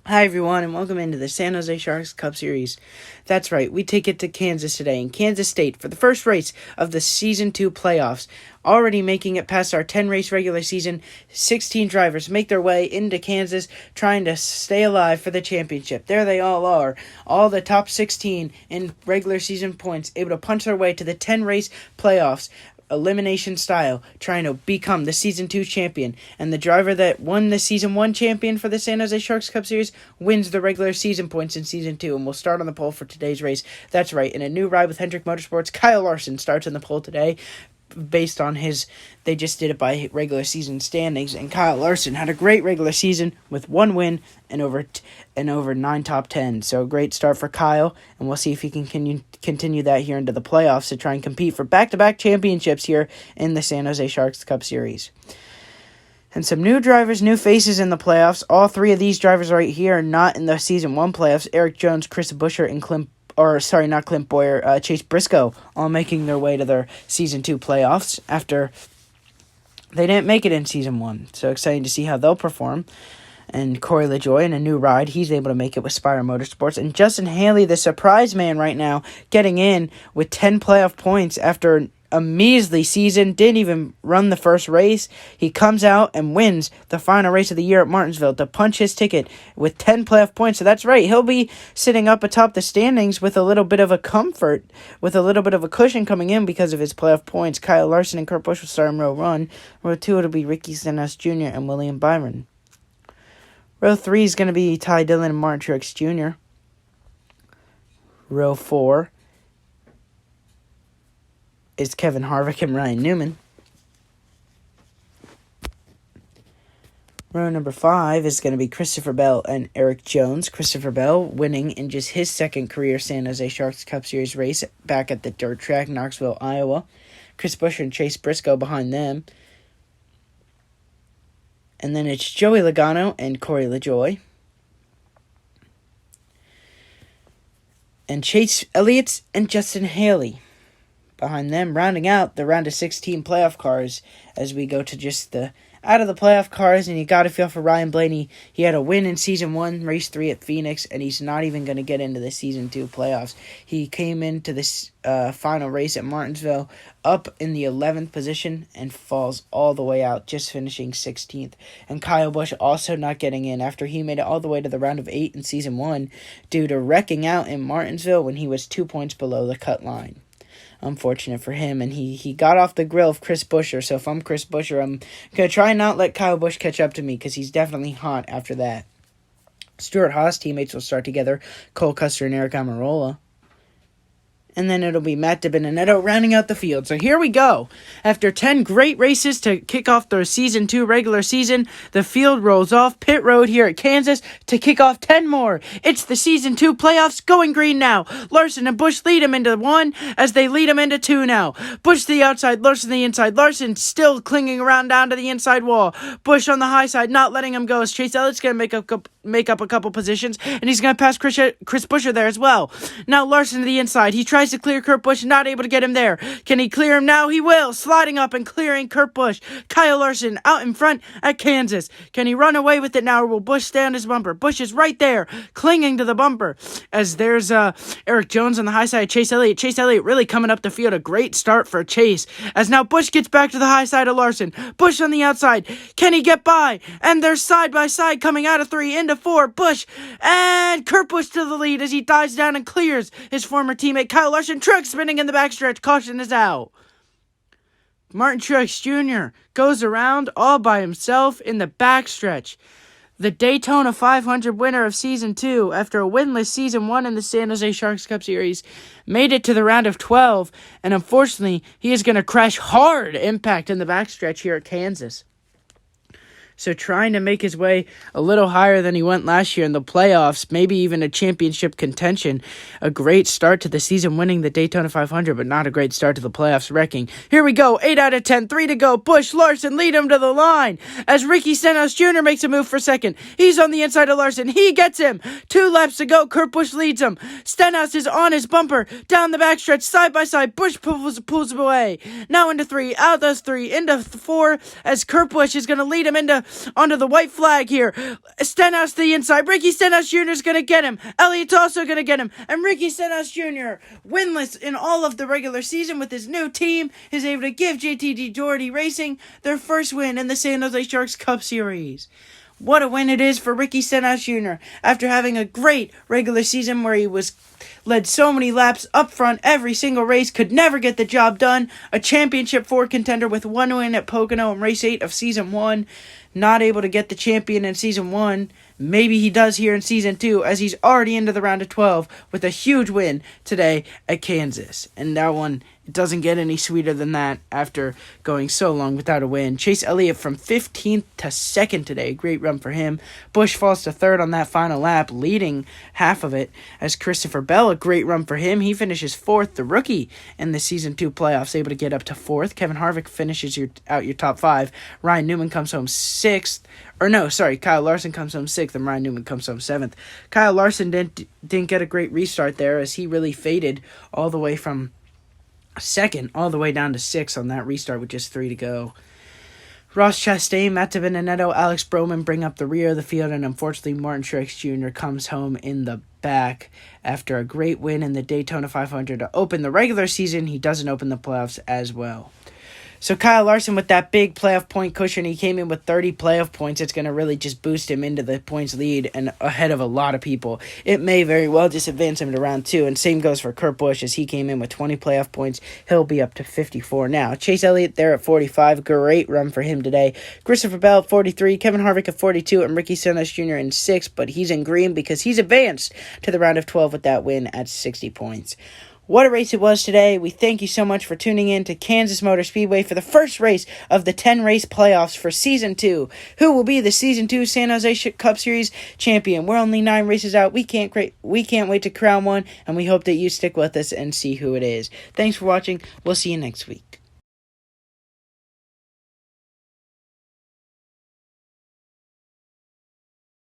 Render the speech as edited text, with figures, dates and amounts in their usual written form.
Hi everyone, and welcome into the San Jose Sharks Cup Series. That's right, we take it to Kansas today, in Kansas State, for the first race of the Season 2 playoffs. Already making it past our 10-race regular season, 16 drivers make their way into Kansas, trying to stay alive for the championship. There they all are, all the top 16 in regular season points, able to punch their way to the 10-race playoffs, elimination style, trying to become the Season 2 champion. And the driver that won the Season 1 champion for the San Jose Sharks Cup Series wins the regular season points in Season 2. And we'll start on the pole for today's race. That's right, in a new ride with Hendrick Motorsports, Kyle Larson starts on the pole today. Based on they just did it by regular season standings, and Kyle Larson had a great regular season with one win and over 9 top 10. So a great start for Kyle, and we'll see if he can continue that here into the playoffs to try and compete for back-to-back championships here in the San Jose Sharks Cup Series. And some new drivers, new faces in the playoffs. All three of these drivers right here are not in the Season 1 playoffs. Erik Jones, Chris Buescher, and Clint Bowyer, Chase Briscoe, all making their way to their Season 2 playoffs after they didn't make it in Season 1. So exciting to see how they'll perform. And Corey LaJoie in a new ride, he's able to make it with Spire Motorsports. And Justin Haley, the surprise man right now, getting in with 10 playoff points after a measly season, didn't even run the first race. He comes out and wins the final race of the year at Martinsville to punch his ticket with 10 playoff points. So that's right, he'll be sitting up atop the standings with a little bit of a comfort, with a little bit of a cushion coming in because of his playoff points. Kyle Larson and Kurt Busch will start in row 1. Row 2, it'll be Ricky Stenhouse Jr. and William Byron. Row 3 is going to be Ty Dillon and Martin Truex Jr. Row 4 is Kevin Harvick and Ryan Newman. Row number 5 is going to be Christopher Bell and Erik Jones. Christopher Bell winning in just his second career San Jose Sharks Cup Series race back at the dirt track, Knoxville, Iowa. Chris Buescher and Chase Briscoe behind them. And then it's Joey Logano and Corey LaJoie. And Chase Elliott and Justin Haley behind them, rounding out the round of 16 playoff cars as we go to just the out of the playoff cars. And you got to feel for Ryan Blaney. He had a win in Season 1, Race 3 at Phoenix, and he's not even going to get into the Season 2 playoffs. He came into this final race at Martinsville up in the 11th position and falls all the way out, just finishing 16th. And Kyle Busch also not getting in after he made it all the way to the round of 8 in Season 1 due to wrecking out in Martinsville when he was 2 points below the cut line. Unfortunate for him, and he got off the grill of Chris Buescher. So if I'm Chris Buescher, I'm going to try and not let Kyle Busch catch up to me because he's definitely hot after that. Stewart-Haas teammates will start together, Cole Custer and Eric Almirola. And then it'll be Matt DiBenedetto rounding out the field. So here we go. After 10 great races to kick off the Season 2 regular season, the field rolls off pit road here at Kansas to kick off 10 more. It's the Season 2 playoffs going green now. Larson and Busch lead him into 1 as they lead him into 2 now. Busch to the outside, Larson to the inside. Larson still clinging around down to the inside wall. Busch on the high side, not letting him go as Chase Elliott's going to make up a couple positions, and he's going to pass Chris Buescher there as well. Now Larson to the inside. He tries to clear Kurt Busch, not able to get him there. Can he clear him now? He will. Sliding up and clearing Kurt Busch. Kyle Larson out in front at Kansas. Can he run away with it now, or will Busch stay on his bumper? Busch is right there, clinging to the bumper, as there's Erik Jones on the high side, Chase Elliott. Chase Elliott really coming up the field. A great start for Chase, as now Busch gets back to the high side of Larson. Busch on the outside. Can he get by? And they're side by side coming out of 3 into 4. Busch and Kurt Busch to the lead as he dives down and clears his former teammate Kyle Larson. Truex spinning in the backstretch. Caution is out. Martin Truex Jr. goes around all by himself in the backstretch. The Daytona 500 winner of Season 2, after a winless Season 1 in the San Jose Sharks Cup Series, made it to the round of 12, and unfortunately, he is going to crash hard impact in the backstretch here at Kansas. So trying to make his way a little higher than he went last year in the playoffs, maybe even a championship contention. A great start to the season winning the Daytona 500, but not a great start to the playoffs wrecking. Here we go, 8 out of 10, 3 to go. Busch, Larson lead him to the line as Ricky Stenhouse Jr. makes a move for second. He's on the inside of Larson. He gets him. 2 laps to go. Kurt Busch leads him. Stenhouse is on his bumper. Down the backstretch, side by side. Busch pulls him away. Now into 3, out those 3, into 4 as Kurt Busch is going to lead him into onto the white flag here. Stenhouse to the inside. Ricky Stenhouse Jr. is going to get him. Elliott's also going to get him. And Ricky Stenhouse Jr., winless in all of the regular season with his new team, is able to give JTG Doherty Racing their first win in the San Jose Sharks Cup Series. What a win it is for Ricky Stenhouse Jr. after having a great regular season where he led so many laps up front every single race, could never get the job done. A championship Ford contender with one win at Pocono in race 8 of season 1. Not able to get the champion in season 1. Maybe he does here in season 2 as he's already into the round of 12 with a huge win today at Kansas. And that one, it doesn't get any sweeter than that after going so long without a win. Chase Elliott from 15th to 2nd today. Great run for him. Busch falls to 3rd on that final lap, leading half of it as Christopher Bell. A great run for him. He finishes 4th, the rookie in the season 2 playoffs, able to get up to 4th. Kevin Harvick finishes out your top 5. Ryan Newman comes home 6th. Kyle Larson comes home 6th and Ryan Newman comes home 7th. Kyle Larson didn't get a great restart there as he really faded all the way from 2nd all the way down to 6th on that restart with just 3 to go. Ross Chastain, Matt DiBenedetto, Alex Bowman bring up the rear of the field, and unfortunately Martin Truex Jr. comes home in the back after a great win in the Daytona 500 to open the regular season. He doesn't open the playoffs as well. So Kyle Larson with that big playoff point cushion, he came in with 30 playoff points. It's going to really just boost him into the points lead and ahead of a lot of people. It may very well just advance him to round 2, and same goes for Kurt Busch as he came in with 20 playoff points. He'll be up to 54 now. Chase Elliott there at 45. Great run for him today. Christopher Bell at 43. Kevin Harvick at 42. And Ricky Stenhouse Jr. in 6th, but he's in green because he's advanced to the round of 12 with that win at 60 points. What a race it was today. We thank you so much for tuning in to Kansas Motor Speedway for the first race of the 10-race playoffs for Season 2. Who will be the Season 2 San Jose Cup Series champion? We're only 9 races out. We can't wait to crown one, and we hope that you stick with us and see who it is. Thanks for watching. We'll see you next week.